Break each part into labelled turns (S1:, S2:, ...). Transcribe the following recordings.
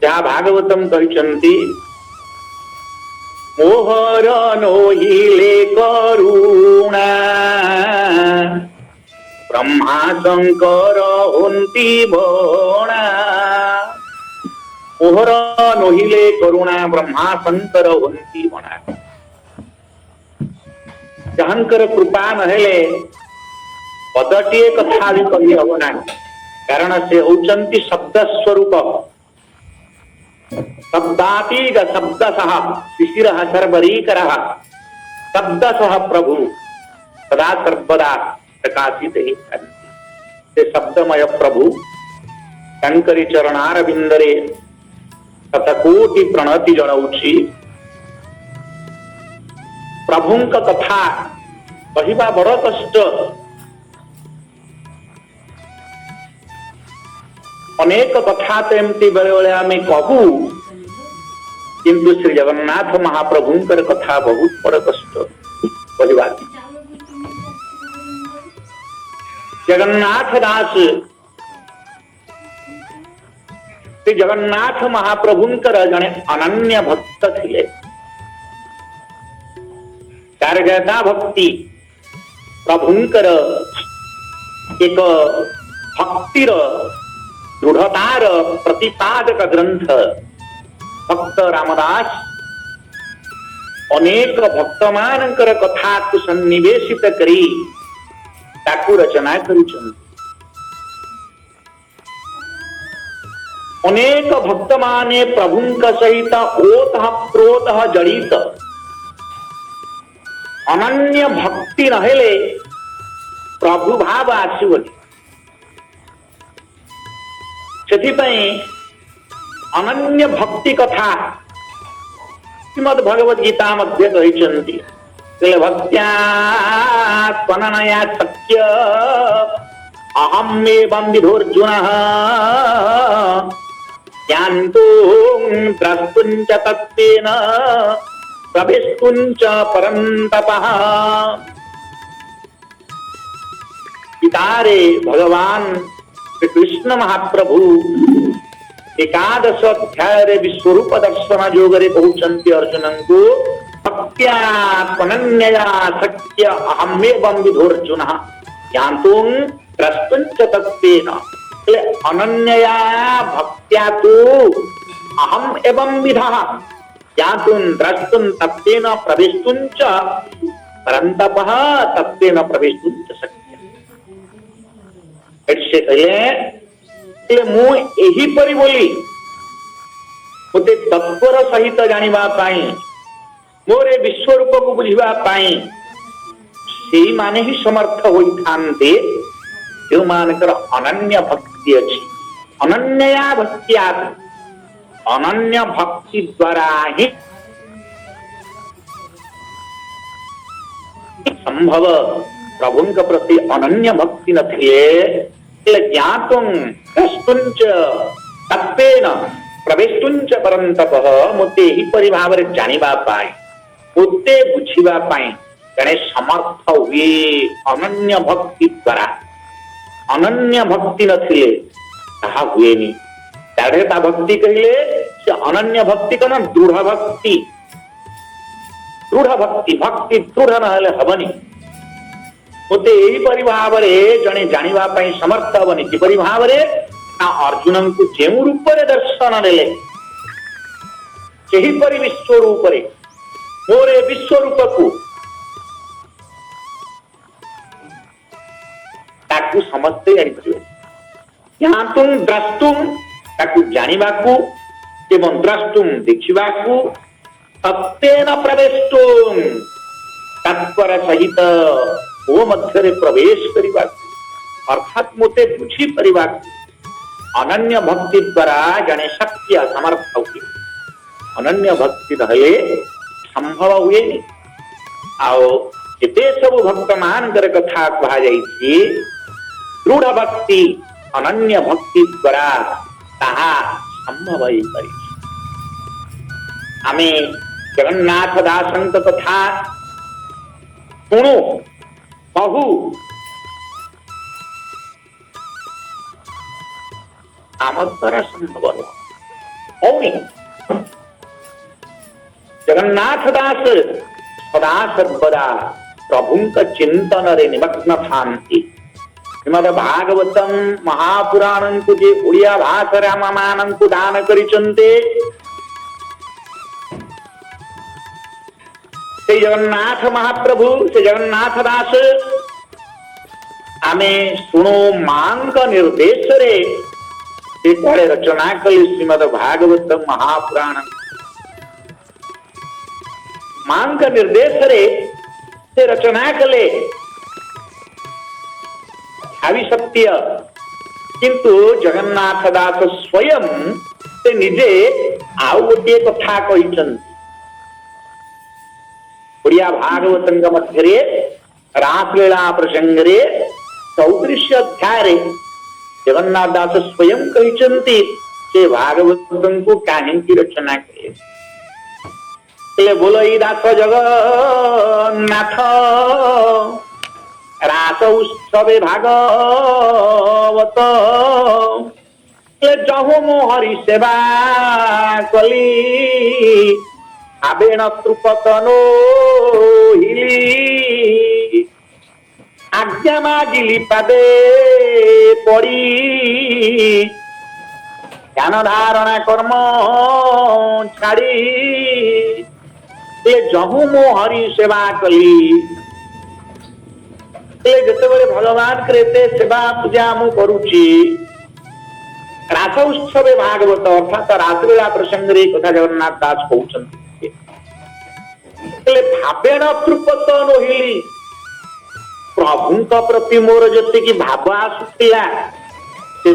S1: जहाँ भागवतम कहते मोहर नोहिले करुणा ब्रह्मा शंकर होन्ति भणा। मोहर नोहिले करुणा ब्रह्मा शंकर होन्ति भणा। जहांकर कृपा नहेले पदटीए कथा भी कही हब ना, कारण से होचंती शब्द स्वरूप। शब्दातीत शब्दशः शिशिरः सर्वरीकरः शब्दशः प्रभु सदा सर्वदा प्रकाशित ही से शब्दमय प्रभु शंकरी चरणारविंदरे शतकोटि प्रणति जणाऊची। प्रभुंक कथा कहवा बड़ कष्ट। अनेक कथा तो एमती बेले बेले आम कहू, किंतु श्री जगन्नाथ महाप्रभुंकर कथा बहुत बड़ कष्ट कहवा। जगन्नाथ दास श्री जगन्नाथ महाप्रभुंकर जने अनन्य भक्त थिले। गार्गता भक्ति प्रभुंकर एक भक्तिर दृढ़तार प्रतिपादक ग्रंथ भक्त रामदास अनेक भक्त मानकर कथा को सन्निवेशित करी ताकू रचना करुछन। अनेक भक्त माने प्रभुंक सहित ओतः प्रोतः जड़ित अनन्य भक्ति नहेले प्रभु भाव आसुवनी। सेथिपई अनन्य भक्ति कथा श्रीमद् भगवद गीता मध्ये कहिसंती भक्त्या त्वननया शक्य अहमेवं विधोर्जुनः ज्ञान्तुं द्रष्टुं च तत्त्वेन प्रवेष्टुं च परन्तपः। पितारे भगवान श्री कृष्ण महाप्रभु एकादश अध्याय विश्वरूप दर्शन योगरे कहउचंती अर्जुन को भक्त्या त्वनन्यया शक्य अहमेवं विधोर्जुनः ज्ञातुं द्रष्टुं च तत्त्वेन। अनन्यया भक्त्या तु अहम एवं विधः ज्ञातुं द्रष्टुं तत्त्वेन प्रवेष्टुं च परन्तपः तत्त्वेन प्रवेष्टुं च शक्य। से कहले मु एही परि बोली मते तत्पर सहित जानिबा पाई मोरे विश्वरूप को बुझिबा पाई सेही माने ही समर्थ होई थांते जो मानकर अनन्य भक्ति अछि। अनन्यया भक्त्या अनन्य भक्ति द्वारा ही संभव। प्रभुंक प्रति अनन्य भक्ति नथिले ज्ञातुं द्रष्टुं च तत्त्वेन प्रवेष्टुं च परन्तपः मोते ही परि भावरे जानिबा पाई मोते बुझिबा पाई जणे समर्थ हुए अनन्य भक्ति द्वारा। अनन्य भक्ति नथिले ताहा हुएनी। दाढ़ेता भक्ति कहले से अनन्य भक्ति कन दृढ़ भक्ति। दृढ़ भक्ति भक्ति दृढ़ नहले हबनी। मोते एही परि भावरे जणे जानिबा पई समर्थ हबनी। किपरि भावरे ना अर्जुन को जेउ रूपरे दर्शन देले सेही परि विश्व रूपरे मोरे विश्व रूप को ताकू समझते जानि परिबे। ज्ञातुं द्रष्टुं ताकू जानिबाकू एवं द्रष्टुं देखिबाकू तत्तेन प्रवेष्टुं तत्पर सहित वो मध्य प्रवेश करने अर्थात मोते बुझी परिवा अनन्य भक्ति द्वारा जने शक्य समर्थ हुए। अनन्य भक्ति नहले संभव हुए नहीं। आओ एते सब भक्त मानकर कथा कहा जाइछि दृढ़ भक्ति अनन्य भक्ति द्वारा ताहा संभव होई पारि। आमे जगन्नाथ दासंक कथा सुनु कहू आम द्वारा संभव हौनी जगन्नाथ दास सदा सर्वदा प्रभु चिंतन रे निमग्न थांती। श्रीमद भागवतम महापुराण को जे ओडिया भाषा आम मान को दान करिसंते से जगन्नाथ महाप्रभु से जगन्नाथ दास आमे शुणु मां का निर्देश रे रचना कली श्रीमद भागवत महापुराण मां का निर्देश रे से रचना कले भावी सत्य किंतु जगन्नाथ दास स्वयं से निजे आउ गोटे कथा कहिछन। ओडिया भागवत मध्य रासलीला प्रसंग 34 अध्याय जगन्नाथ दास स्वयं कहते से भागवत को कहीं रचना करे बोलो दास जगन्नाथ रास उत्सवे भागवत जहु मो हरि सेवा कली आबेण त्रुपतनो हिली आज्ञा मागिली पादे पड़ी ज्ञान धारणा कर्म छाड़ी जहु मो हरि सेवा कली जिते भगवान कृते सेवा पूजा मु करुची रास उत्सव भागवत अर्थात रासलीला प्रसंग कथा जगन्नाथ दास कहते भावेण तृपत नहिली प्रभु प्रति मोर जी भाव आसुला से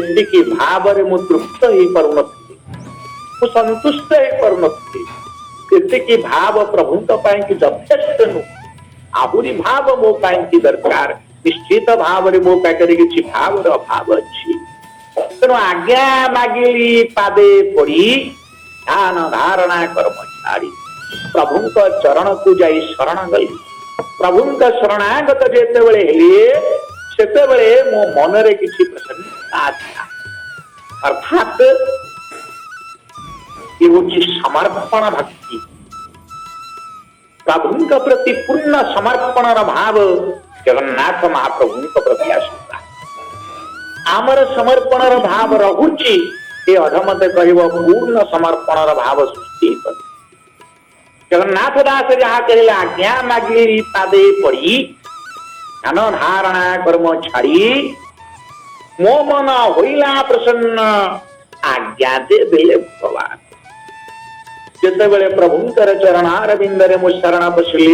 S1: भाव मु तृप्त हो पार संतुष्ट हो पार से भाव प्रभु यथेष्ट नु आहरी भाव मो पाई दरकार निश्चित भाव मो पाखे किसी भाव अभाव अच्छी तेणु आज्ञा मागिली पादे पड़ी ध्यान धारणा कर्म छाड़ी प्रभु चरण को जाई शरण गली प्रभु शरणागत जेतेबेले हेलिए सेतेबेले मो मनरे किछि प्रसन्नता आछा अर्थात ये होची समर्पण भक्ति प्रभु प्रति पूर्ण समर्पण भाव जगन्नाथ महाप्रभु प्रति आसुता आमर समर्पण भाव रहुची ये अधमते कहब पूर्ण समर्पण भाव सृष्टि कर जगन्नाथ दास जहाँ कहले आज्ञा मागिली पादे पड़ी ध्यान धारणा कर्म छाड़ी मो मन होइला प्रसन्न आज्ञा दे देले भगवान जेतेबेले प्रभुंकर चरणारविंदरे मो शरण बसली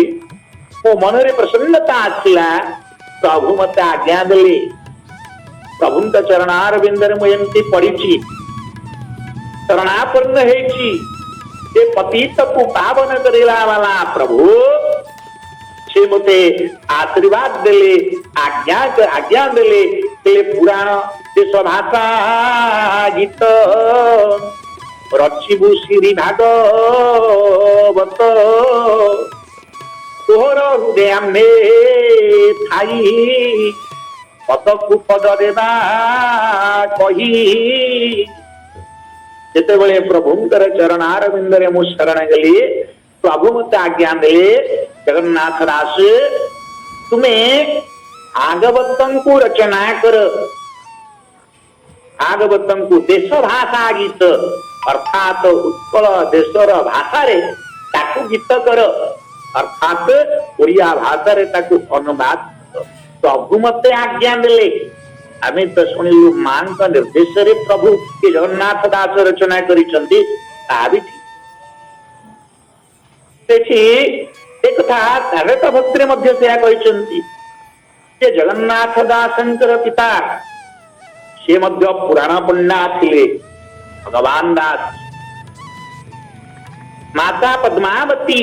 S1: मो मनरे प्रसन्नता आसला प्रभु मते आज्ञा देले प्रभुंक चरणारविंदरे मो एमती पड़ीची शरणापन्न हेची ये पतित को पावन करेला वाला प्रभु से मते आशीर्वाद देले आज्ञा देले पुराण देश भाषा गीत रचिबु श्री भागवत तोहर हृदय में थाई पदकु पद देवा कही जितेबले प्रभुंकर चरणारविंदरे मु शरण गली प्रभु मते आज्ञा देले जगन्नाथ दास तुम्हें भागवतम को रचना कर भागवतम को देश भाषा गीत अर्थात उत्कल देशर भाषा रे ताकू गीत कर अर्थात ओडिया भाषा रे ताकू अनुवाद प्रभु मते आज्ञा देले आमे तो शुणिलु मां का निर्देश रे प्रभु के जगन्नाथ दास रचना करिसंती ता भी ठीक एक था नारद भक्ति मध्य से कहिसंती जे जगन्नाथ दासंकर पिता से मध्य पुराण पुण्या थिले भगवान दास माता पद्मावती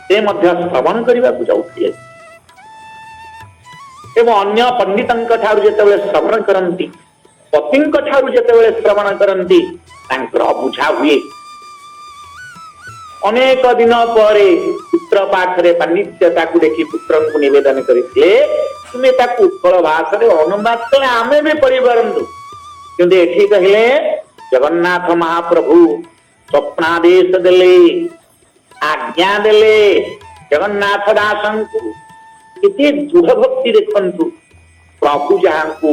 S1: से मध्य श्रवण करने को जाउथिले एवं अन्य पंडितंक ठारू जेतेबेले श्रवण करंती पतिंक ठारू जेतेबेले श्रवण करंती तांकर बुझा हुए अनेक दिन पर पुत्र पाखरे पांडित्यता को देखि पुत्र को निवेदन करथिले तुमे ताकू उत्कल भाषा रे अनुवाद कले आमे भी पढ़ी पारंतु किंतु एठी कहले जगन्नाथ महाप्रभु स्वप्नादेश देले आज्ञा देले जगन्नाथ दासन को केते दृढ़ भक्ति देखंतु प्रभु जहाँ को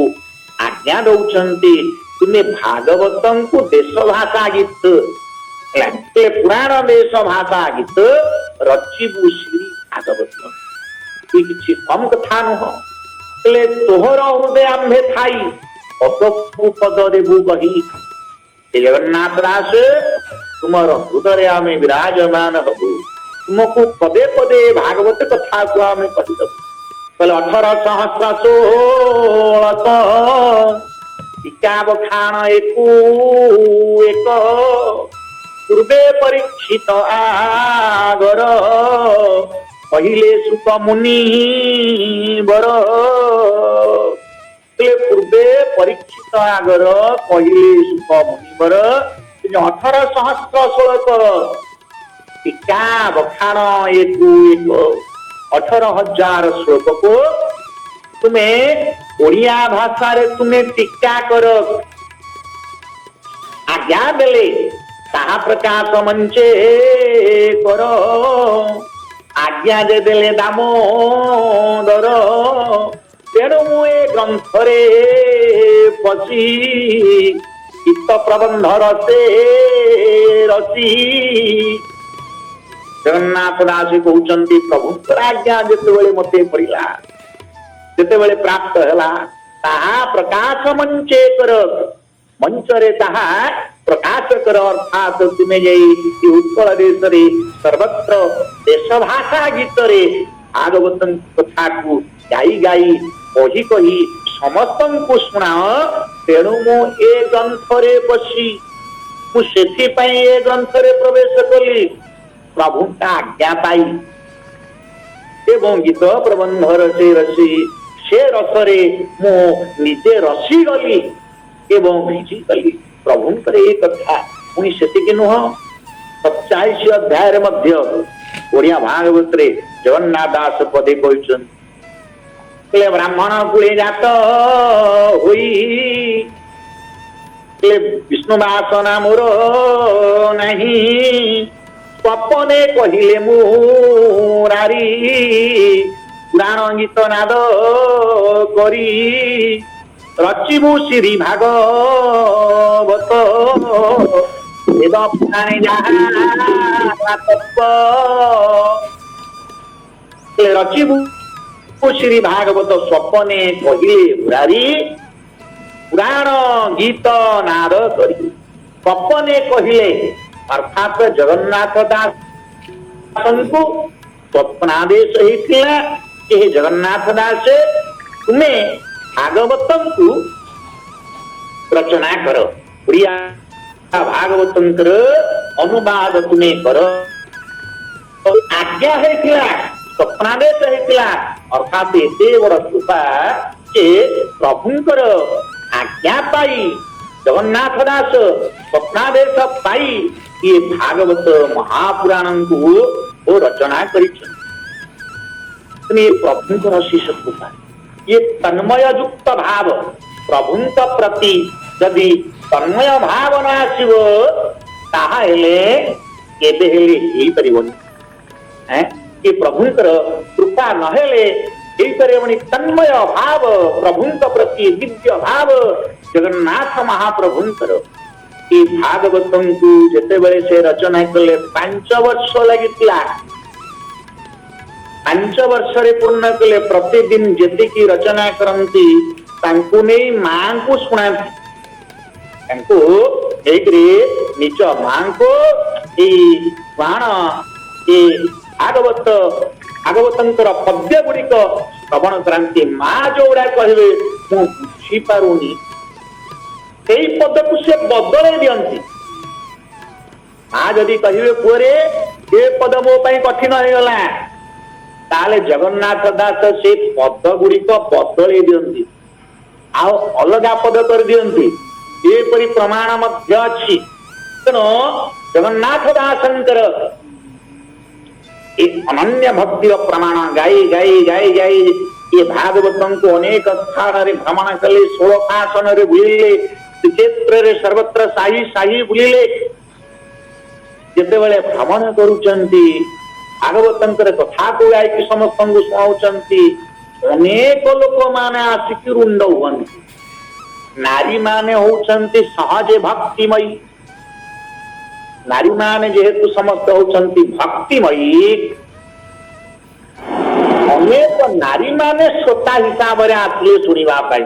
S1: आज्ञा दौरान तुम्हें भागवतम को देश भाषा गीत पुराण देश भाषा गीत रचिबु श्री भागवत किसी कम कथा नुह तोहर हृदय आम्भे थाई अतपु पद देबु कही जगन्नाथ दास तुमर हृदय आम विराजमान हबु तुमको पदे पदे भागवत कथा को आम कहीदेबु कहले 1816 टीका बखान एकू एक पूर्वे परीक्षित आगर पहिले सुख मुनि बर पूर्वे परीक्षित आगर पहिले सुख मुनि बर 1816 टीका बखान एकू एक 18,000 श्लोक को तुम्हें ओडिया भाषा रे तुम्हें टीका कर आज्ञा देले ताहा प्रकाश मंचे कर आज्ञा दे देले दामोदर तेणु मुए ग्रंथरे पशी चित्त प्रबंध रसे रसी जगन्नाथ दास कहते प्रभु आज्ञा जिते मते पड़ा जिते प्राप्त है ताहा प्रकाश मंचे कर मंचरे ताहा प्रकाश कर अर्थात तुम्हें जाई उत्कल देश रे सर्वत्र देश भाषा गीत रे भागवत कथा को गाई गाई कही कही समस्त को शुणा तेणु मु ए ग्रंथ रे बसी मुझे ग्रंथ रे प्रवेश कली प्रभु का आज्ञा पाई एवं गीत प्रबंध रसे रसी से रसरे मो निजे रसी गली एवं भिजी गली प्रभु कथा पुणी से नुह 27 अध्याय मध्य ओडिया भागवत रे जगन्नाथ दास पदे कहते ब्राह्मण कुले जात हुई विष्णु वासना मोर नहीं स्वप्ने कहिले मुरारी पुराण गीत नाद करी रचिबु श्री भागवत वेद पुराणे जहाँ तत्व रचिबु श्री भागवत स्वप्ने कहिले मुरारी पुराण गीत नाद करी स्वप्ने कहिले अर्थात जगन्नाथ दास को स्वप्नादेश होता कि जगन्नाथ दास तुम्हें भागवतम को रचना कर प्रिया भागवतम अनुवाद तुम्हें कर आज्ञा होता स्वप्नादेश होता अर्थात एते बड़ कृपा के प्रभुंकर आज्ञा पाई जगन्नाथ दास स्वप्नादेश पाई ये भागवत महापुराण को रचना कर प्रभुंकर शिष्य कृपा ये तन्मय युक्त भाव प्रभु प्रति यदि तन्मय भाव न आसव ये प्रभुंकर कृपा नहेले तन्मय भाव प्रभु प्रति दिव्य भाव जगन्नाथ महाप्रभुंकर ये भागवतम को जिते बड़े से रचना कले 5 वर्ष लगी 5 वर्ष रे पूर्ण कले प्रतिदिन जेते की रचना करंती तांको नहीं मां को सुनाती तांको एक रे निज मां को ए बाण ए भागवतंकर पद्य गुड़िक श्रवण क्रांति मां जोड़ा कहे मु बुझी पारुनी सेई पद को से बदल दियंती मां जदि कहिबे पुरे ए पद मो पई कठिन हो गला ताले जगन्नाथ दास से पद गुड़िक बदल दियंती आ अलगा पद कर दियंती एपरि प्रमाण मध्य अछि तेणु जगन्नाथ दासंकर एक अनन्य भक्ति प्रमाण गाई गाई गाई गाई ये भागवतम को अनेक स्थान रे भ्रमण कले 16 आसन रे बुलिले ଶ୍ରୀକ୍ଷେତ୍ରରେ ସର୍ବତ୍ର ସାହି ସାହି ବୁଲିଲେ ଯେତେବେଳେ ଭ୍ରମଣ କରୁଛନ୍ତି ଭାଗବତଙ୍କର କଥାକୁ ଗାଇକି ସମସ୍ତଙ୍କୁ ଶୁଣାଉଛନ୍ତି ଅନେକ ଲୋକମାନେ ଆସିକି ରୁଣ୍ଡ ହୁଅନ୍ତି। ନାରୀ ମାନେ ହଉଛନ୍ତି ସହଜେ ଭକ୍ତିମୟୀ। ନାରୀ ମାନେ ଯେହେତୁ ସମସ୍ତେ ହଉଛନ୍ତି ଭକ୍ତିମୟୀ ଅନେକ ନାରୀ ମାନେ ଶ୍ରୋତା ହିସାବରେ ଆସିଲେ ଶୁଣିବା ପାଇଁ।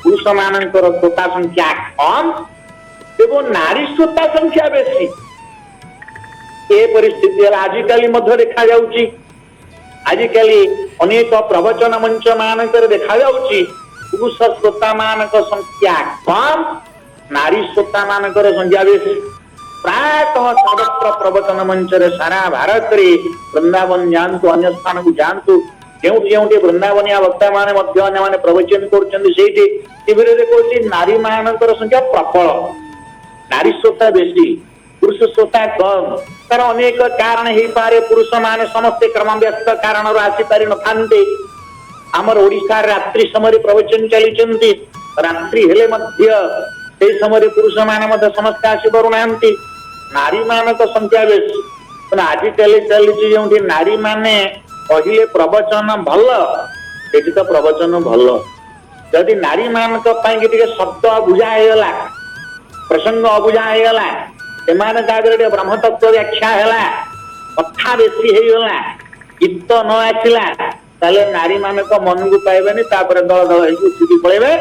S1: ପୁରୁଷ ମାନଙ୍କର ଶ୍ରୋତା ସଂଖ୍ୟା କମ୍ ଏବଂ ନାରୀ ଶ୍ରୋତା ସଂଖ୍ୟା ବେଶୀ। ଏ ପରିସ୍ଥିତି ହେଲା ଆଜିକାଲି ମଧ୍ୟ ଦେଖାଯାଉଛି। ଆଜିକାଲି ଅନେକ ପ୍ରବଚନ ମଞ୍ଚ ମାନଙ୍କରେ ଦେଖାଯାଉଛି ପୁରୁଷ ଶ୍ରୋତା ମାନଙ୍କ ସଂଖ୍ୟା କମ୍, ନାରୀ ଶ୍ରୋତା ମାନଙ୍କର ସଂଖ୍ୟା ବେଶୀ। ପ୍ରାୟତଃ ସର୍ବତ୍ର ପ୍ରବଚନ ମଞ୍ଚରେ ସାରା ଭାରତରେ ବୃନ୍ଦାବନ ଯାଆନ୍ତୁ, ଅନ୍ୟ ସ୍ଥାନକୁ ଯାଆନ୍ତୁ, ଯେଉଁଠି ଯେଉଁଠି ବୃନ୍ଦାବନିଆ ବକ୍ତା ମାନେ ମଧ୍ୟ ଅନ୍ୟମାନେ ପ୍ରବଚନ କରୁଛନ୍ତି ସେଇଠି ଟିଭିରେ ଦେଖଉଛି ନାରୀ ମାନଙ୍କର ସଂଖ୍ୟା ପ୍ରବଳ, ନାରୀ ଶ୍ରୋତା ବେଶୀ, ପୁରୁଷ ଶ୍ରୋତା କମ୍। ତାର ଅନେକ କାରଣ ହେଇପାରେ। ପୁରୁଷ ମାନେ ସମସ୍ତେ କ୍ରମ ବ୍ୟସ୍ତ କାରଣରୁ ଆସିପାରି ନଥାନ୍ତି। ଆମର ଓଡିଶାରେ ରାତ୍ରି ସମୟରେ ପ୍ରବଚନ ଚାଲିଛନ୍ତି, ରାତ୍ରି ହେଲେ ମଧ୍ୟ ସେଇ ସମୟରେ ପୁରୁଷ ମାନେ ମଧ୍ୟ ସମସ୍ତେ ଆସିପାରୁନାହାନ୍ତି, ନାରୀ ମାନଙ୍କ ସଂଖ୍ୟା ବେଶୀ। ଆଜିକାଲି ଚାଲିଛି ଯେଉଁଠି ନାରୀ ମାନେ କହିଲେ ପ୍ରବଚନ ଭଲ, ସେଠି ତ ପ୍ରବଚନ ଭଲ। ଯଦି ନାରୀ ମାନଙ୍କ ପାଇଁ ଟିକେ ଶବ୍ଦ ଅବୁଝା ହେଇଗଲା, ପ୍ରସଙ୍ଗ ଅବୁଝା ହେଇଗଲା, ସେମାନଙ୍କ ଆଗରେ ଟିକେ ବ୍ରହ୍ମତତ୍ଵ ବ୍ୟାଖ୍ୟା ହେଲା, କଥା ବେଶୀ ହେଇଗଲା, ଗୀତ ନ ଆସିଲା, ତାହେଲେ ନାରୀ ମାନଙ୍କ ମନକୁ ପାଇବେନି। ତାପରେ ଦଳ ଦଳ ହେଇକି ଉଠିକି ପଳେଇବେ।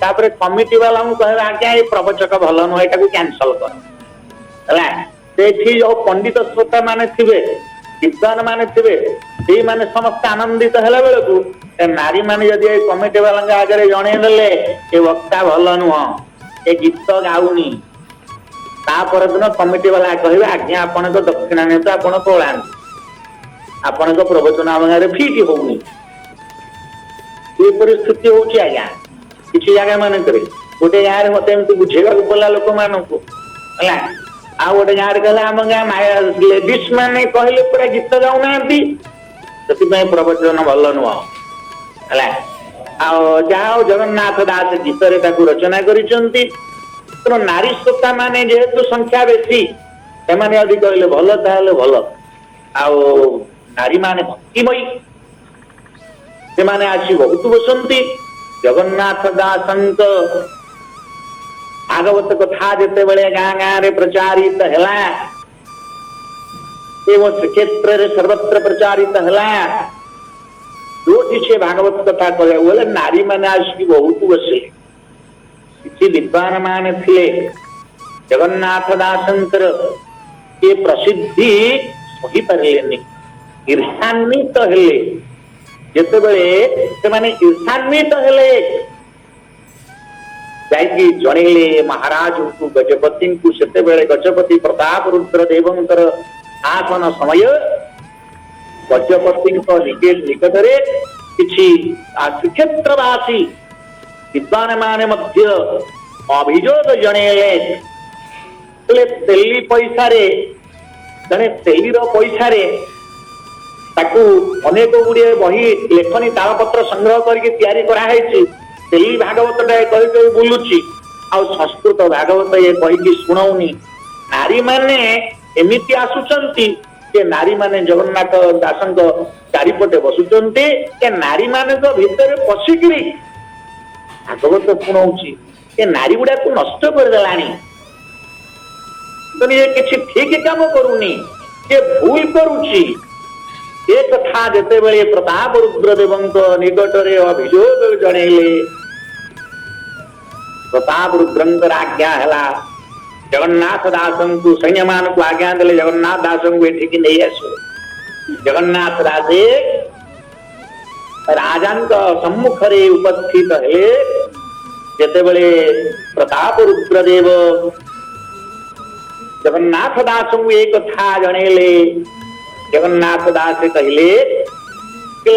S1: ତାପରେ କମିଟି ବାଲାଙ୍କୁ କହିବେ ଆଜ୍ଞା ଏଇ ପ୍ରବଚକ ଭଲ ନୁହେଁ, ଏଟାକୁ କ୍ୟାନସଲ କର ହେଲା। ସେଠି ଯୋଉ ପଣ୍ଡିତ ଶ୍ରୋତା ମାନେ ଥିବେ, ବିଦ୍ୱାନ ମାନେ ଥିବେ, ସେଇମାନେ ସମସ୍ତେ ଆନନ୍ଦିତ ହେଲା ବେଳକୁ ନାରୀ ମାନେ ଯଦି ଏଇ କମିଟି ବାଲାଙ୍କ ଆଗରେ ଜଣେଇଦେଲେ ଏ ବକ୍ତା ଭଲ ନୁହଁ, ଏ ଗୀତ ଗାଉନି, ତା ପରଦିନ କମିଟି ବାଲା କହିବେ ଆଜ୍ଞା ଆପଣଙ୍କ ଦକ୍ଷିଣା ନିଅନ୍ତୁ, ଆପଣ ପଳାନ୍ତୁ, ଆପଣଙ୍କ ପ୍ରବଚନ ଆମ ଗାଁରେ ଫିଟ୍ ହଉନି। ଏ ପରିସ୍ଥିତି ହଉଛି ଆଜ୍ଞା କିଛି ଜାଗା ମାନଙ୍କରେ। ଗୋଟେ ଗାଁରେ ମତେ ଏମିତି ବୁଝେଇବାକୁ ପଡିଲା ଲୋକମାନଙ୍କୁ ହେଲା। ଆଉ ଗୋଟେ ଗାଁରେ କହିଲା ଆମ ଗାଁ ଲେଡିସ୍ ମାନେ କହିଲେ ପୁରା ଗୀତ ଗାଉନାହାନ୍ତି, ସେଥିପାଇଁ ପ୍ରବଚନ ଭଲ ନୁହଁ ହେଲା। ଆଉ ଯାହା ହଉ ଜଗନ୍ନାଥ ଦାସ ଗୀତରେ ତାକୁ ରଚନା କରିଛନ୍ତି। ତେଣୁ ନାରୀ ଶ୍ରୋତା ମାନେ ଯେହେତୁ ସଂଖ୍ୟା ବେଶୀ, ସେମାନେ ଯଦି କହିଲେ ଭଲ ତାହେଲେ ଭଲ। ଆଉ ନାରୀ ମାନେ ଭକ୍ତିମୟୀ, ସେମାନେ ଆସି ବହୁତ ବସନ୍ତି। ଜଗନ୍ନାଥ ଦାସଙ୍କ ଭାଗବତ କଥା ଯେତେବେଳେ ଗାଁ ଗାଁରେ ପ୍ରଚାରିତ ହେଲା ଏବଂ ଶ୍ରୀକ୍ଷେତ୍ରରେ ସର୍ବତ୍ର ପ୍ରଚାରିତ ହେଲା, ଯୋଉଠି ସେ ଭାଗବତ କଥା କହିବାକୁ ଗଲେ ନାରୀ ମାନେ ଆସିକି ବହୁତ ବସିଲେ। କିଛି ବିଦ୍ୱାନ ମାନେ ଥିଲେ ଜଗନ୍ନାଥ ଦାସଙ୍କର ଏ ପ୍ରସିଦ୍ଧି ସହିପାରିଲେନି, ଈର୍ଷାନ୍ୱିତ ହେଲେ। ଯେତେବେଳେ ସେମାନେ ଈର୍ଷାନ୍ୱିତ ହେଲେ, ଯାଇକି ଜଣେଇଲେ ମହାରାଜଙ୍କୁ, ଗଜପତିଙ୍କୁ। ସେତେବେଳେ ଗଜପତି ପ୍ରତାପ ରୁଦ୍ର ଦେବଙ୍କର ଶାସନ ସମୟ। ଗଜପତିଙ୍କ ନିକଟରେ କିଛି ଶ୍ରୀକ୍ଷେତ୍ରବାସୀ ବିଦ୍ୱାନ ମାନେ ମଧ୍ୟ ଅଭିଯୋଗ ଜଣେଇଲେ। ତେଲି ପଇସାରେ, ଜଣେ ତେଲିର ପଇସାରେ ତାକୁ ଅନେକ ଗୁଡିଏ ବହି ଲେଖନୀ ତାଳପତ୍ର ସଂଗ୍ରହ କରିକି ତିଆରି କରାହେଇଛି। ତେଲି ଭାଗବତଟା କହି କହି ବୁଲୁଛି, ଆଉ ସଂସ୍କୃତ ଭାଗବତ ଏ କହିକି ଶୁଣଉନି। ନାରୀ ମାନେ ଏମିତି ଆସୁଛନ୍ତି ଯେ ନାରୀ ମାନେ ଜଗନ୍ନାଥ ଦାସଙ୍କ ଚାରିପଟେ ବସୁଛନ୍ତି, ଏ ନାରୀ ମାନଙ୍କ ଭିତରେ ପଶିକିରି ଭାଗବତ ଶୁଣଉଛି। ଏ ନାରୀ ଗୁଡାକୁ ନଷ୍ଟ କରିଦେଲାଣି। ଇଏ କିଛି ଠିକ କାମ କରୁନି, ସେ ଭୁଲ କରୁଛି। ଏ କଥା ଯେତେବେଳେ ପ୍ରତାପ ରୁଦ୍ର ଦେବଙ୍କ ନିକଟରେ ଅଭିଯୋଗ ଜଣେଇଲେ, ପ୍ରତାପ ରୁଦ୍ରଙ୍କର ଆଜ୍ଞା ହେଲା ଜଗନ୍ନାଥ ଦାସଙ୍କୁ, ସୈନ୍ୟ ମାନଙ୍କୁ ଆଜ୍ଞା ଦେଲେ ଜଗନ୍ନାଥ ଦାସଙ୍କୁ ଏଠିକି ନେଇ ଆସୁ। ଜଗନ୍ନାଥ ଦାସେ ରାଜାଙ୍କ ସମ୍ମୁଖରେ ଉପସ୍ଥିତ ହେଲେ। ଯେତେବେଳେ ପ୍ରତାପ ରୁଦ୍ରଦେବ ଜଗନ୍ନାଥ ଦାସଙ୍କୁ ଏ କଥା ଜଣେଇଲେ, ଜଗନ୍ନାଥ ଦାସ କହିଲେ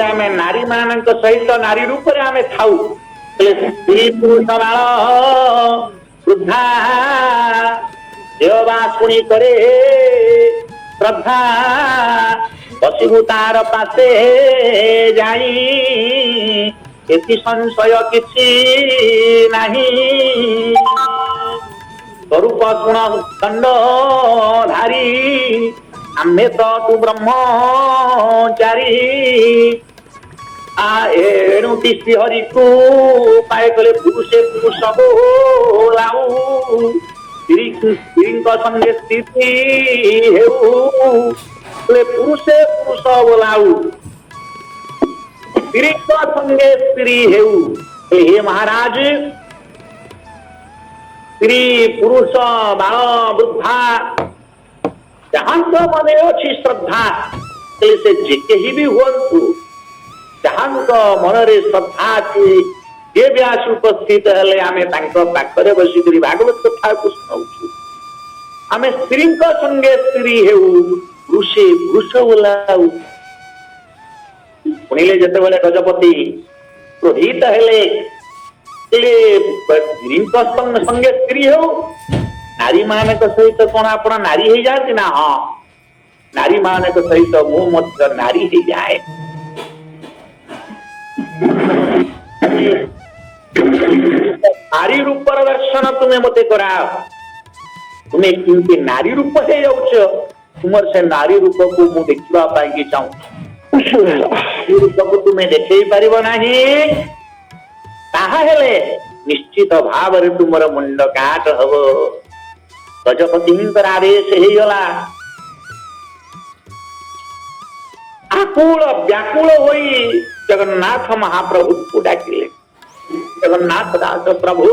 S1: ଆମେ ନାରୀ ମାନଙ୍କ ସହିତ ନାରୀ ରୂପରେ ଆମେ ଥାଉ, ସ୍ତ୍ରୀ ପୁରୁଷ ବାଳ ବୃଦ୍ଧା ଦେବା ଶୁଣି କରେ ଶ୍ରଦ୍ଧା, ବସିବୁ ତାର ପାଶେ ଯାଇ ଏଥି ସଂଶୟ କିଛି ନାହିଁ। स्वरूप गुण दंडधारी आम्हे तो तू ब्रह्मचारी एणु श्री हरि को पाए कले पुरुषे पुरुष बोलाऊ स्त्री संगे स्थिति हेऊ पुरुषे पुरुष बोलाऊ स्त्री संगे स्त्री हेऊ हे महाराज स्त्री पुरुष बाल वृद्धा जहां मन अच्छी श्रद्धा से जे ही भी हूँ जहां मन रे श्रद्धा अच्छी ये व्यास उपस्थित हेले आमे पाखरे बसिक भागवत कथा को शुणाऊ आमे स्त्री संगे स्त्री हेऊ पुरुषे पुरुष बोलाऊ शुणिले जेतेबेले गजपति क्रोधित हेले स्त्री संगे स्त्री हो नारी मान सहित कौन आप नारी हो जाती ना हाँ नारी मान सहित मु नारी हो जाए नारी रूप दर्शन तुम्हें मत कराओ तुम्हें किंतु नारी रूप हो जाऊच तुमर से नारी रूप को मु देखा चाहूँ रूप को तुम्हें देखे पार नहीं ताहेले निश्चित भाव तुमर मुंड काट हब गजपति आदेश होगला आकुल व्याकुल होई जगन्नाथ महाप्रभु को डाकिले जगन्नाथ दास प्रभु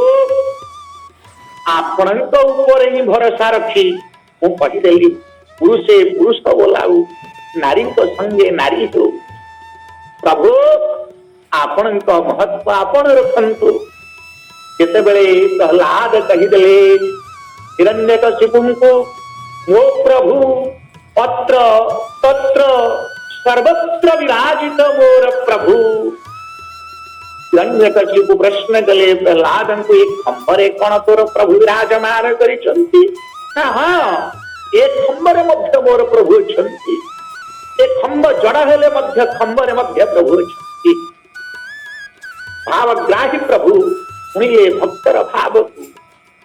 S1: आपण ही भरोसा रखी मु कहीदेली पुरुषे पुरुष बोलाऊ नारी संगे नारी हो प्रभु आपण महत्व आपण रखंतु केतेबेले प्रहलाद कहीदेले हिरण्यकशिपु को मो प्रभु अत्र तत्र सर्वत्र विराजित मोर प्रभु हिरण्यकशिपु प्रश्न कले प्रहलाद को एक खंबरे कौन तोर प्रभु विराजमान करिसंती हाँ एक खंबरे मध्य मोर प्रभु छंती एक खंब जड़ हेले मध्य खंबरे मध्य प्रभु छंती भावग्राही प्रभु शुणिले भक्तर भाव को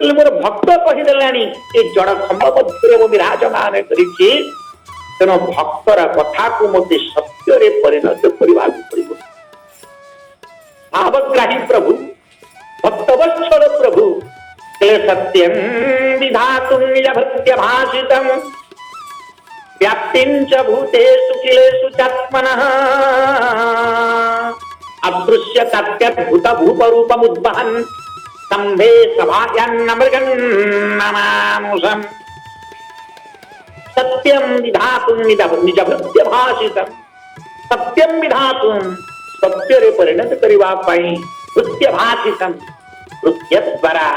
S1: मोर भक्त कहीदेलानी ए जड़ खंब मध्य विराजमान करिछि तेणु भक्तर कथा को मत सत्य रे परिणत करबा पड़िबो भावग्राही प्रभु भक्तवत्सल प्रभु सत्यं विधातुं निज भक्त्या भाषितं व्याप्तिं च भूतेषु किलेषु चात्मनः अदृश्य तत्भूत भूप रूपमुद्वहन् स्तंभे सभायान्नमृगं नमामुषम् सत्यं विधातुं निज भक्त्या भाषितं सत्यं विधातुं सत्य रे परिणत करबा पई भक्त्या भाषितं भक्त्य द्वारा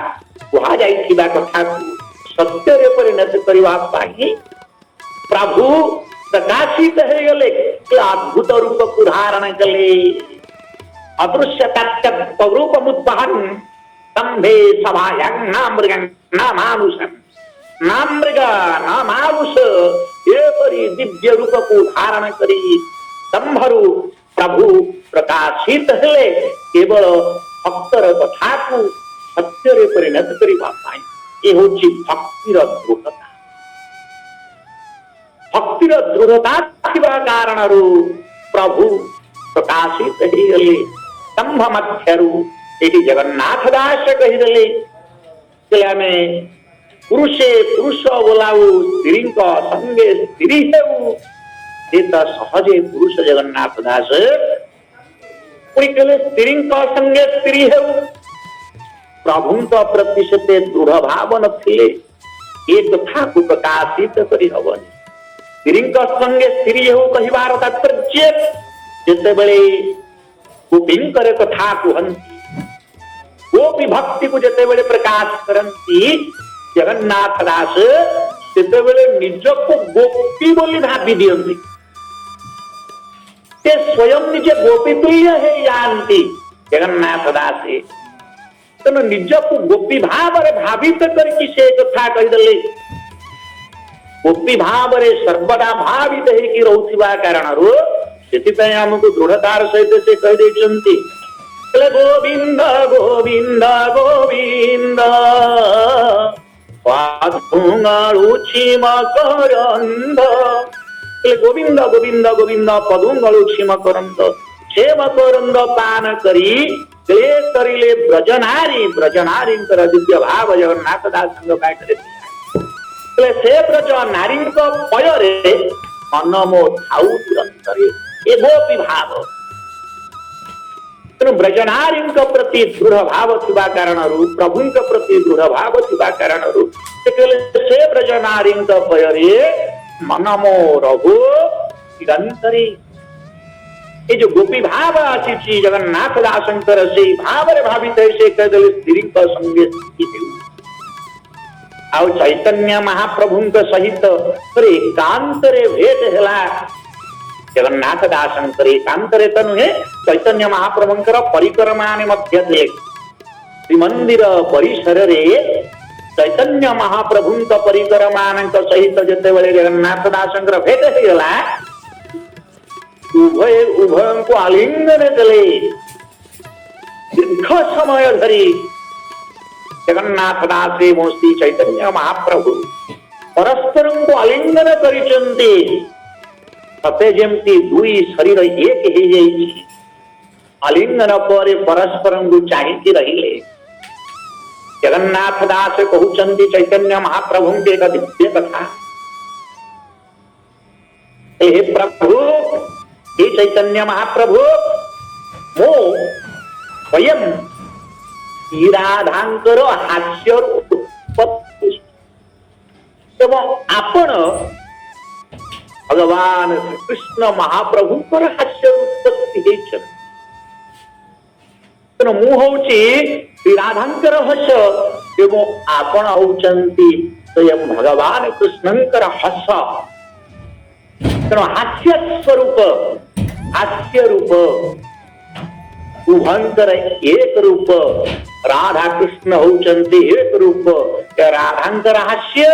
S1: कहा जाइथिबा कथा को सत्य रे परिणत करबा पई प्रभु प्रकाशित है गले अद्भुत रूप को धारण कले अदृश्य तत्व रूप मुद्वहन् स्तंभे सभायां नामृगं नामानुषं नामृग नामानुष ये परि दिव्य रूप को धारण करी स्तंभरु प्रभु प्रकाशित हेले केवल भक्तर कथा को सत्य रे परिणत करबा पई ए होची भक्तिर दृढ़ता भक्तिर दृढ़ता थिबा कारणरु प्रभु प्रकाशित हेई गले स्तंभ मध्यरु एटी जगन्नाथ दास कहीदेले जे आमे पुरुषे पुरुष बोलाऊ स्त्री संगे स्त्री हेऊ ए त सहजे पुरुष जगन्नाथ दास कोई कहले स्त्री संगे स्त्री हेऊ प्रभु प्रति से दृढ़ भाव नथिले ए कथा को प्रकाशित करि हबनी स्त्री संगे स्त्री हेऊ कहिबार तात्पर्य जेतेबेले गोपींकर कथा कहती गोपी भक्ति को जेतेबेले प्रकाश करती जगन्नाथ दास सेतेबेले निज को गोपी बोली भावी दियंती ते स्वयं निजे गोपी तुल्य है जानती जगन्नाथ दास तेणु निज को गोपी भाव भावित करके से कथा कहीदेले गोपी भाव सर्वदा भावित होकर रोथिबा कारणरु सेतिपय हमको दृढ़तार सहित से कह देछंती गोविंद गोविंद गोविंद ପଦୁଙ୍ଗାଳୁଛି ମକରନ୍ଦ ଗୋବିନ୍ଦ ଗୋବିନ୍ଦ ଗୋବିନ୍ଦ ପଦୁଙ୍ଗାଳୁଛି ମକରନ୍ଦ ସେ ମକରନ୍ଦ ପାନ କରି କରିଲେ ବ୍ରଜନାରୀ ବ୍ରଜନାରୀଙ୍କର ଦିବ୍ୟ ଭାବ ଜଗନ୍ନାଥ ଦାସଙ୍କ ପାଖରେ ସେ ବ୍ରଜ ନାରୀଙ୍କ ପୟରେ ମନ ମୋ ଥାଉ ନିରନ୍ତରେ ଏ ଗୋପୀ ଭାବ ତେଣୁ ବ୍ରଜନାରୀଙ୍କ ପ୍ରତି ଦୃଢ ଭାବ ଥିବା କାରଣରୁ ପ୍ରଭୁଙ୍କ ପ୍ରତି ଦୃଢ ଭାବ ଥିବା କାରଣରୁ ସେ ବ୍ରଜନାରୀଙ୍କ ପୟରେ ମନ ମୋ ରହୁ ନିରନ୍ତରେ ये जो गोपी भाव आसी जगन्नाथ दासंकर से भावरे भावित से कहदेले स्त्री संगे आ चैतन्य महाप्रभु सहित एकांत भेट है जगन्नाथ दासंकर एकांत तो नुहे चैतन्य महाप्रभुंकर परिक्रमा थे श्रीमंदिर परिसर रे चैतन्य महाप्रभु परिक्रमा सहित जिते बड़े जगन्नाथ दासंकर भेट होगा उभय उभय को आलिंगन देले दीर्घ समय धरी जगन्नाथ दास श्री चैतन्य महाप्रभु परस्पर को आलिंगन करिसंते सते जेमती दुई शरीर एक हो जाइछि आलिंगन पर परस्पर को चाहिए रहिले जगन्नाथ दास कहउचंती चैतन्य महाप्रभु के एक दिव्य कथा हे प्रभु हे चैतन्य महाप्रभु मो स्वयं राधांकर हास्य उत्पत्ति एवं आपण भगवान कृष्ण महाप्रभुंकर हास्य उत्पत्ति तेणु मु होउची श्री राधांकर हस एवं आपण होउचंती स्वयं भगवान कृष्णंकर हस तेणु हास्य स्वरूप हास्य रूप उभंकर एक रूप राधा कृष्ण होउचंती एक रूप राधांकर हास्य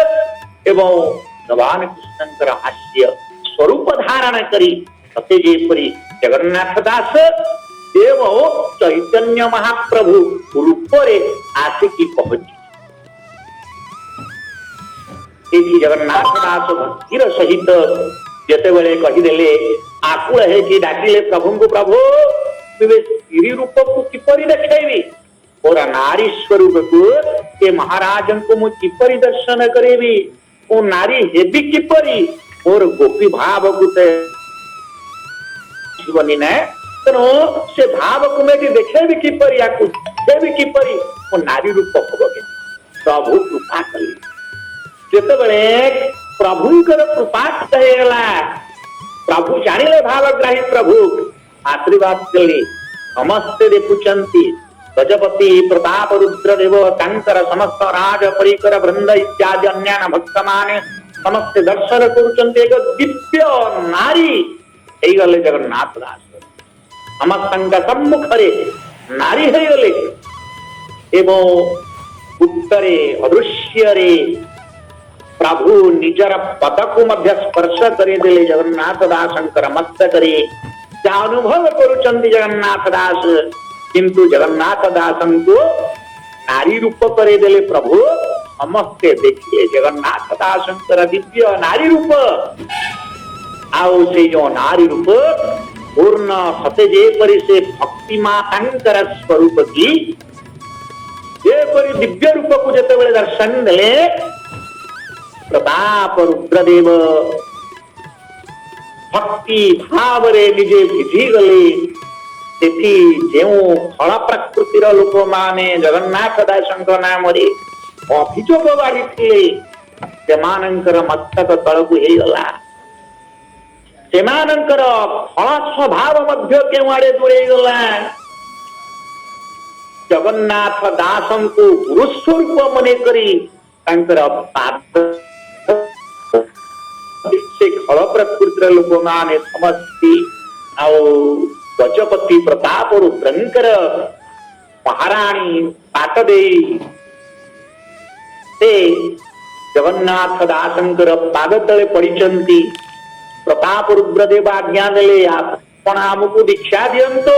S1: एवं भगवान कृष्णंकर हास्य स्वरूप धारण करी सते जेपरी जगन्नाथ दास एवं चैतन्य महाप्रभु रूप रे आसिकी पहुंची जगन्नाथ दास भक्तिर सहित जेते बेले कहिदेले आकुल है कि डाकिले प्रभु को प्रभु स्त्री रूप को किपरि देखेबी और नारी स्वरूप को के महाराज को मु किपरि दर्शन करेबी ओ नारी हेबी किपरि और गोपी भाव को जीवनी ने तो से भाव को मैं देखेबी किपरि आकु देबी किपरि ओ नारी रूप होबो के प्रभु कृपा कली जेते बेले प्रभुंकर कृपा कहेला प्रभु जानिले भावग्राही प्रभु आशीर्वाद कले समस्ते देखुचंती गजपति प्रताप रुद्र देव कांकर समस्त राज परिकर वृंद इत्यादि अन्यान भक्त माने समस्त दर्शन करुचंती एक दिव्य नारी हे गले जगन्नाथ दास समस्त सम्मुख रे नारी हे गले एवं उत्तरे अदृश्य रे प्रभु निजर पद को मध्य स्पर्श करेदेले जगन्नाथ दासंकर मस्तक रे अनुभव करुचंती जगन्नाथ दास किंतु जगन्नाथ दासन को नारी रूप करेदेले प्रभु समस्ते देखिए जगन्नाथ दासंकर दिव्य नारी रूप आओ से जो नारी रूप पूर्ण सते जेपरि से भक्ति मातांकर स्वरूप की जेपरि दिव्य रूप को जेते बेले दर्शन देले प्रताप रुद्रदेव भक्ति भाव रे निजे विधि गले तेथी जेउ फल प्रकृतिर लोक माने जगन्नाथ दासंक नाम रे अभियोग बाढ़ी सेमानंकर मस्तक तळकु हे गला सेमानंकर फल स्वभाव मध्य केउ आड़े दूरे गला जगन्नाथ दासंकु गुरु स्वरूप मने करी तांकर पाद से खल प्रकृतिर लोक माने समस्ती आउ गजपति प्रताप रुद्रंकर महाराणी पाट देई से जगन्नाथ दासंकर पाद तले पड़िचंती प्रताप रुद्रदेव आज्ञा देले आपण हमकु दीक्षा दियंतो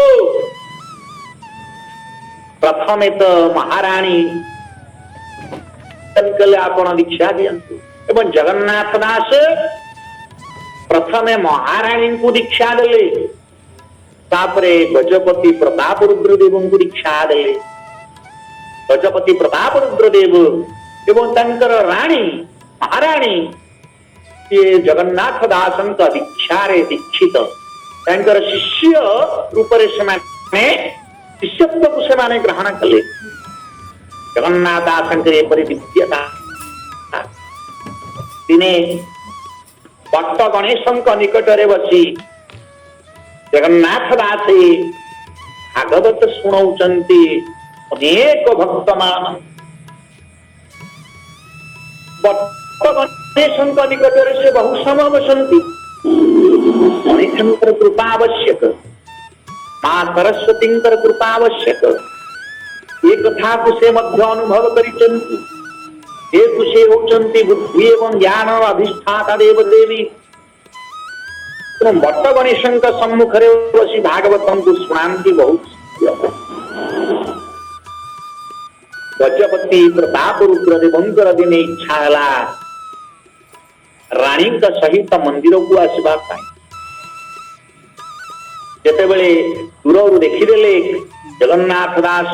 S1: प्रथमे तो महाराणी कले आपण दीक्षा दियंतु एवं जगन्नाथ दास प्रथमे महाराणी को दीक्षा देले तापरे गजपति प्रताप रुद्रदेव को दीक्षा देले गजपति प्रताप रुद्रदेव एवं तंकर राणी महाराणी ये जगन्नाथ दासन का दीक्षा रे दीक्षित तंकर शिष्य रूप रे से शिष्यत्व को से ग्रहण कले जगन्नाथ दासन के परिविद्यता दिने भक्त गणेश निकट रे बसी जगन्नाथ दास भागवत शुणाउचंती अनेक भक्त मान भक्त गणेश निकट से बहु समय बसंती गणेशंकर कृपा आवश्यक मां सरस्वती कृपा आवश्यक एक कथा को से मध्य अनुभव करिचंती हे कुशे होचंती बुद्धि एवं ज्ञान अधिष्ठाता देव देवी भट्ट गणेश सम्मुख रे बसी भागवतम को शुणांती बहुत गजपति प्रताप रुद्रदेवंकर दिने इच्छा हला राणी सहित मंदिर को आसवा जेते बेले दूर देखीदेले जगन्नाथ दास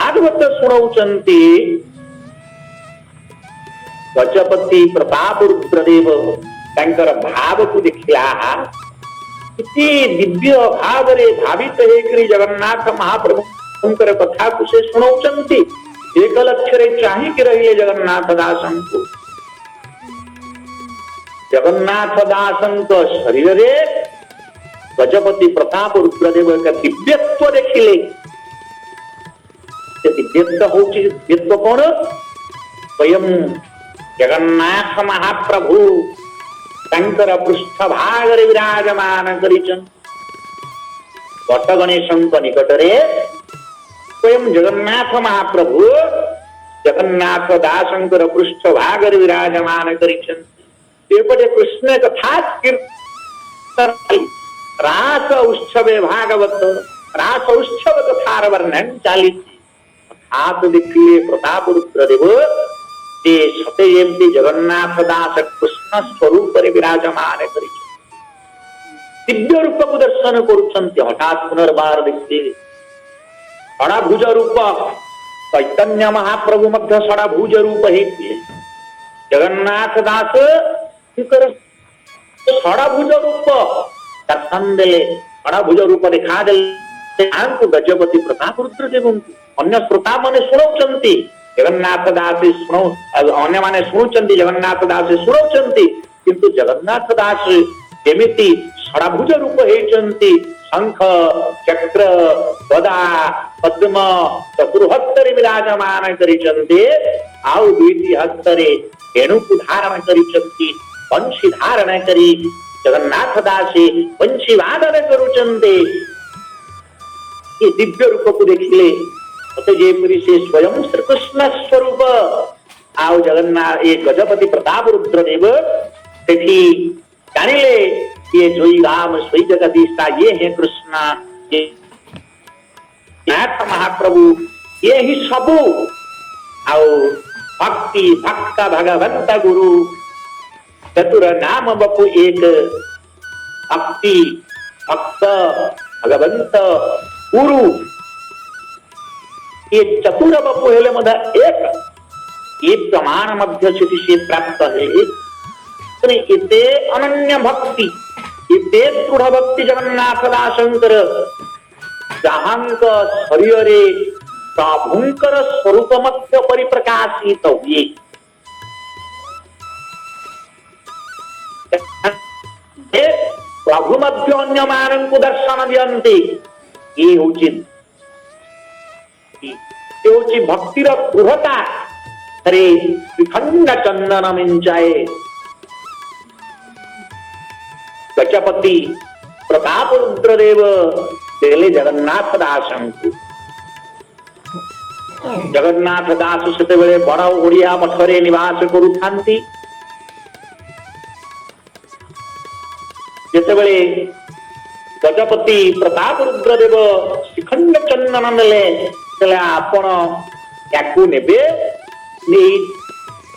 S1: भागवत शुणाउचंती गजपति प्रताप रुद्रदेव तंकर भाव को देखला इति दिव्य भाव रे भावित हेकरी जगन्नाथ महाप्रभु कथा को से शुणाउचंती एक लक्ष्य रे चाहि के रहिले जगन्नाथ दासन को जगन्नाथ दासन को शरीर रे गजपति प्रताप रुद्रदेव का दिव्यत्व देखिले दिव्यत्व होची दिव्यत्व कौन स्वयं जगन्नाथ महाप्रभु तंकर पृष्ठ भाग रे विराजमान करिचन भट्ट गणेश निकट रे स्वयं जगन्नाथ महाप्रभु जगन्नाथ दासंकर पृष्ठ भाग रे विराजमान करिचन एपटे कृष्ण कथा कीर्तन रास उत्सवे भागवत रास उत्सव कथार वर्णन चली हाथ देखिए प्रताप रुद्रदेव जे सते जेमती जगन्नाथ दास कृष्ण स्वरूप रे विराजमान करि दिव्य रूप को दर्शन करुछंती हठात पुनर्बार देखते षडाभुज रूप चैतन्य महाप्रभु मध्य षडाभुज रूप हेतिले जगन्नाथ दास षडाभुज रूप दर्शन देले षडाभुज रूप देखा देले गजपति प्रताप रुद्रदेव अन्य श्रोता माने शुणाउचंती जगन्नाथ दास अन्य माने शुणुचंती जगन्नाथ दास शुणाउचंती किंतु जगन्नाथ दास केमिति षडाभुज रूप हेचंती शंख चक्र गदा पद्म चतुर्हस्तरे विराजमान करिचंती आउ दुईटी हस्तरे वेणुकु धारण करिचंती वंशी धारण करी जगन्नाथ दास वंशी वादन करुचंती ये दिव्य रूप को देखिले मते जेपरि से स्वयं श्री कृष्ण स्वरूप आउ जगन्नाथ ये गजपति प्रताप रुद्रदेव सेठी जानिले ये जोई राम सोई जगदीशा ये है कृष्ण ये नाथ महाप्रभु ये ही सबु आउ भक्ति भक्त भगवंत गुरु चतुर नाम बपु एक भक्ति भक्त भगवंत गुरु ये चतुर बपु हेले मधा एक ये प्रमाण मध्य से प्राप्त है इते अनन्य भक्ति इते दृढ़ भक्ति जगन्नाथ दासंकर जहांक शरीर प्रभुंकर स्वरूप मध्य परिप्रकाशित हुए प्रभु मध्य अन्य मान को दर्शन दियंती ये होची भक्तिर दृढ़ता अरे श्रीखंड चंदन मिंचाए गजपति प्रताप रुद्रदेव देले जगन्नाथ दासं जगन्नाथ दास सेते बेले बड़ ओडिया मठरे निवास करुथांती जेतेबेले गजपति प्रताप रुद्रदेव श्रीखंड चंदन नेले आपण याकू नेबे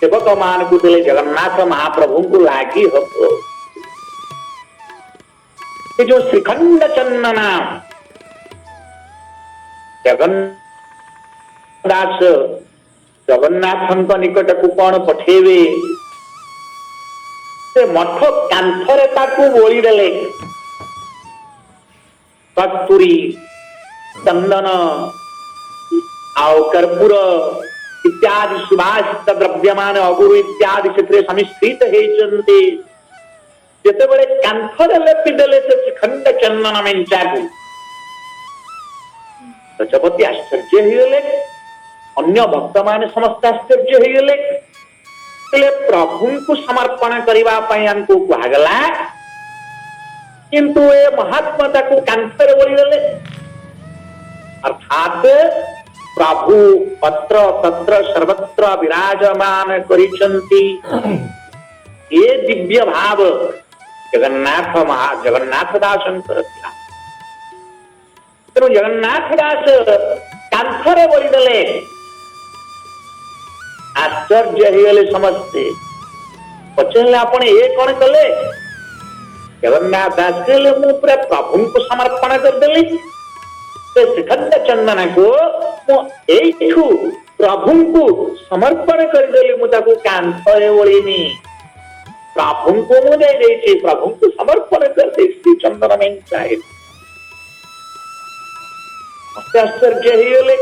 S1: सेवक मान को देले जगन्नाथ महाप्रभु को लागी हो ये जो श्रीखंड चंदना जगन्नाथ जगन्नाथ निकट को कौन पठेबे से मठ कांथरे ताकू बोली देले कस्तूरी चंदन आउ कर्पूर इत्यादि सुभाषित द्रव्यमान अगुरु इत्यादि क्षेत्र समिश्रित होती जितेबले कांथरे लेपि देले से श्रीखंड चंदन मेंचाकू गजपति आश्चर्य होगले अन्य भक्त माने समस्त आश्चर्य होगले प्रभु को समर्पण करने को कहगला किंतु ये महात्मा को कांथरे बोलीदेले अर्थात प्रभु अत्र तत्र सर्वत्र विराजमान करिसंति ये दिव्य भाव जगन्नाथ दासंकर तेणु जगन्नाथ दास कांथरे बोलीदेले आश्चर्य होगले समस्ते पचारे आपण ये कौन कले जगन्नाथ दास कहले मु पूरा प्रभु को समर्पण करदेली श्रीखंड चंदन को प्रभु को समर्पण करदेली मुझे कांथरे बोलीनी प्रभु को मुझे प्रभु को समर्पण कर दे श्री चंदन में चाहे मत आश्चर्य होगले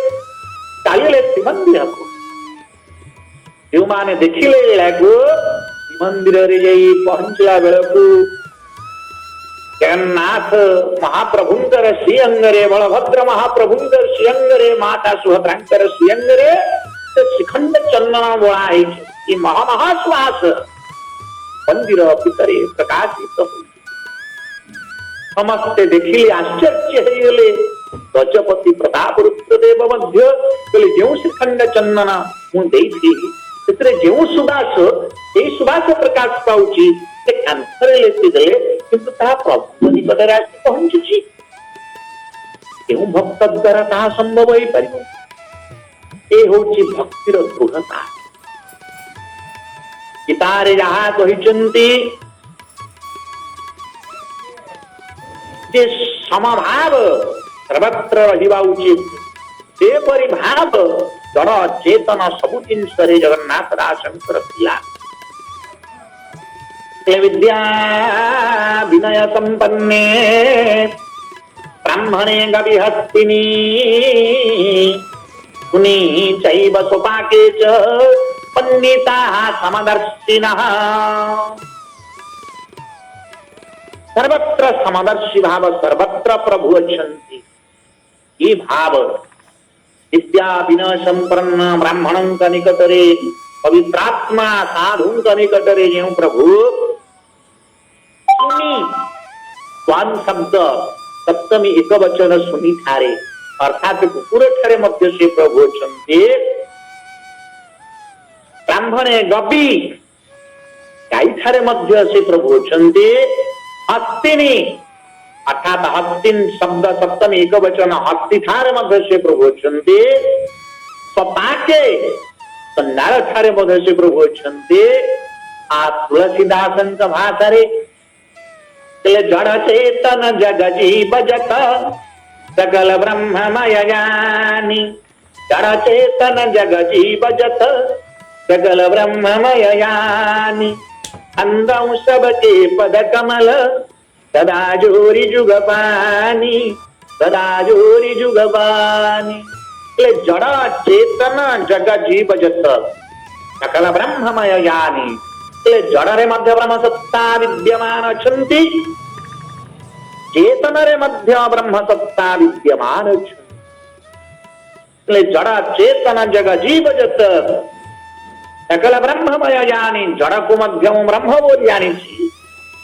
S1: चलिए श्रीमंदिर को जो माने देखिले मंदिर रे जाई पहुंचला बेलकू जगन्नाथ महाप्रभुंकर श्रीअंगरे बलभद्र महाप्रभुंकर श्रीअंगरे माता सुभद्रांकर श्रीअंगरे श्रीखंड चंदन बोला है महामहाश्वास मंदिर भितर प्रकाशित समस्ते देखिले आश्चर्य होगले गजपति प्रताप रुद्रदेव मध्य कहले जो श्रीखंड चंदन मुझे जो सुबास सुबास प्रकाश पाऊची कांथरे लेपि देले किंतु ताहा प्रभु निकटरे आसी पहुंचुची केउ भक्त द्वारा ताहा संभव होई परिबो ए होची भक्तिर दृढ़ता गीतारे जहा कहिचंती जे समभाव सर्वत्र रहिबा उचित से परि भाव जड़ चेतन सबु जिनस जगन्नाथ दासंकर थिला विद्या विनय संपन्ने ब्राह्मणे गविहस्तिनी मुनि चैव सोपाके च पंडिताः समदर्शिनः सर्वत्र समदर्शी भाव सर्वत्र प्रभु अच्छन्ति ये भाव विद्या विनय संपन्न ब्राह्मणों का निकटरे पवित्रात्मा साधु का निकटरे जो प्रभु सुनी स्वान शब्द सप्तमी एक वचन सुनी ठारे अर्थात कुकुर ठारे मध्य से प्रभु अच्छन्ति ब्राह्मणे गबी गाई ठारे मध्य से प्रभु अच्छन्ति हस्तिनी अर्थात हस्तिन शब्द सप्तमी एक वचन हस्ती ठारे मध्य से प्रभु अच्छन्ति स्वपाके नार ठारे मध्य से प्रभु अच्छन्ति आ तुलसीदासन का भाषा रे जड़ चेतन जग जीव जत सकल ब्रह्ममय ज्ञानी जड़ चेतन जग जीव जत सकल ब्रह्ममय ज्ञानी अंदौ सबके पद कमल सदा जोरी जुगपानी सदा जोरी जुगपानी जड़ चेतन जग जीव जत सकल ब्रह्ममय ज्ञानी जड़ रे मध्य ब्रह्म सत्ता विद्यमान अच्छन्ति चेतन रे मध्य ब्रह्म सत्ता विद्यमान अच्छन्ति जड़ चेतन जग जीव जत सकल ब्रह्ममय ज्ञानी जड़ को मध्यम ब्रह्म बोल जानी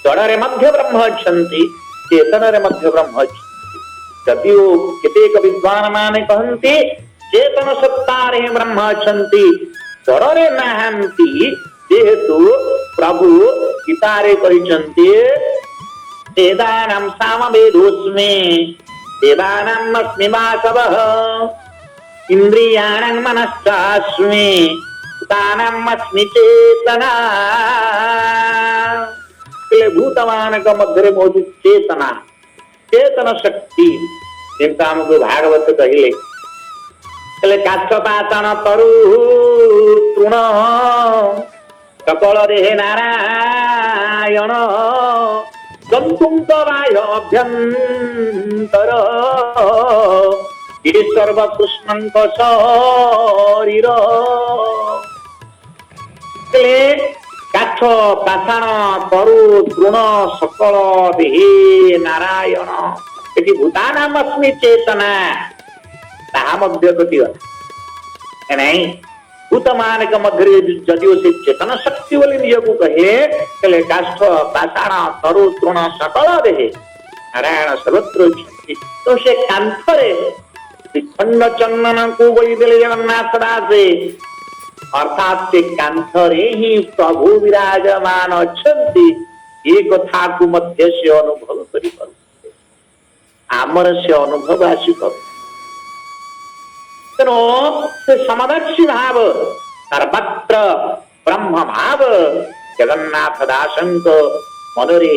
S1: जड़ रे मध्य ब्रह्म अच्छन्ति चेतन रे मध्य ब्रह्म अच्छन्ति जदिओ केतेक विद्वान माने कहन्ति चेतन सत्ता रे ब्रह्म अच्छन्ति जड़ रे नाहन्ति जेहेतु प्रभु गीतारे कहिचन्ति वेदानां सामवेदोऽस्मि वेदानां अस्मि वासवः इंद्रियाणां मनश्चास्मि भूतानामस्मि चेतना भूत मान मध्य मौजूद चेतना चेतन शक्ति जेमता आमको भागवत कहले काच पातन तरु तृण सकल रे नारायण गंतुम तवाय अभ्यंतर सर्वकृष्ण शरीर काठ पाषाण तरु तृण सकल देहे नारायण ये भूतानामस्मि चेतना ताहा मध्य कटिगला नहीं भूत मानक मध्य जदिव से चेतन शक्ति बोली निज को कहे काष्ठ पाषाण तरु तृण सकल देहे नारायण सर्वत्र तो से कांथरे खंड चंदन को बोली देले जगन्नाथ दासे अर्थात से कांथरे ही प्रभु विराजमान अछंती ये कथा को मध्य से अनुभव करि पारु आमर से अनुभव आसी पारु तेणु से समदर्शी भाव सर्वत्र ब्रह्म भाव जगन्नाथ दासंक मनरे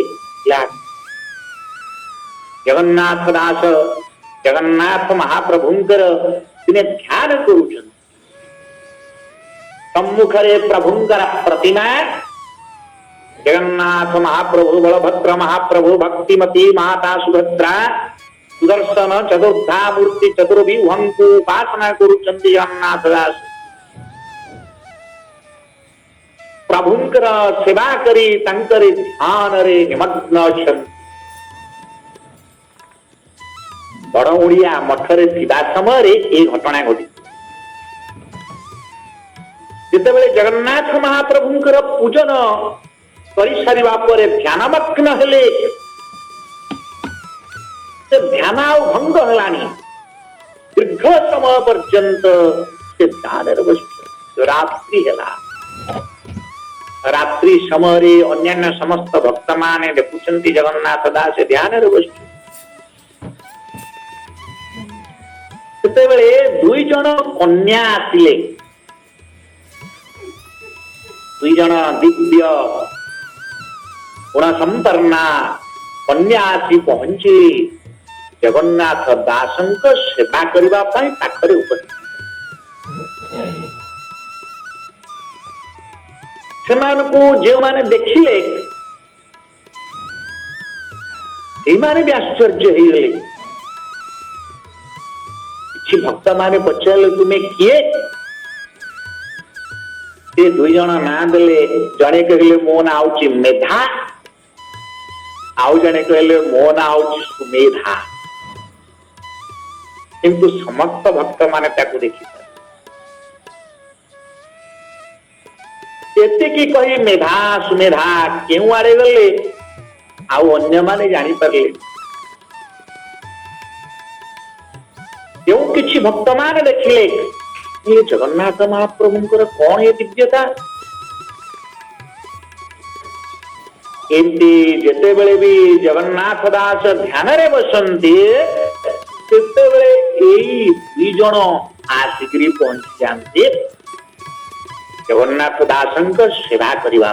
S1: जगन्नाथ दास जगन्नाथ महाप्रभुंकर दिने ध्यान करुछन सम्मुखरे प्रभुंकर प्रतिमा जगन्नाथ महाप्रभु बलभद्र महाप्रभु भक्तिमती माता सुभद्रा सुदर्शन चतुर्धा मूर्ति चतुर्व्यूहं को उपासना करुछन्ति जगन्नाथ दास प्रभुंकर सेवा करी तंकर ध्यान रे निमग्न अछन्ति बड़ ओडिया मठरे थिबा समय ये घटना घटी जितेबले जगन्नाथ महाप्रभुंकर पूजन करि सारिबा परे ध्यानमग्न हेले से ध्यान भंग हेलानी दीर्घ समय पर्यंत से ध्यान रात्रि हेला रात्रि समय अन्य समस्त भक्त माने देखुचंती जगन्नाथ दास ध्यान बसु दुई जन कन्या आसिले दुई जन दिव्य गुण संपन्ना कन्या आसी पहुंचली जगन्नाथ दासंक सेवा करबा पई पाखरे उपस्थित सेमानकु जे माने देखिले ए माने भी आश्चर्य हेई गले किछि भक्त माने पचारले तुमे किए से दुई जन ना देले जणे कहले मो ना आउची मेधा आउ जणे कहले मो ना आउची सुमेधा किंतु समस्त भक्त माने ताकू देखि एते की कही मेधा सुमेधा केउ आड़े गले आउ अन्य माने जानि परले केउ किछि भक्त माने देखिले ये जगन्नाथ महाप्रभुंकर कौन ये दिव्यता एमती जेते बेले भी जगन्नाथ दास ध्यान रे बसंती सेते बेले एई दुई जण आसिकरी पहुंच जानते जगन्नाथ दासंक सेवा करिवा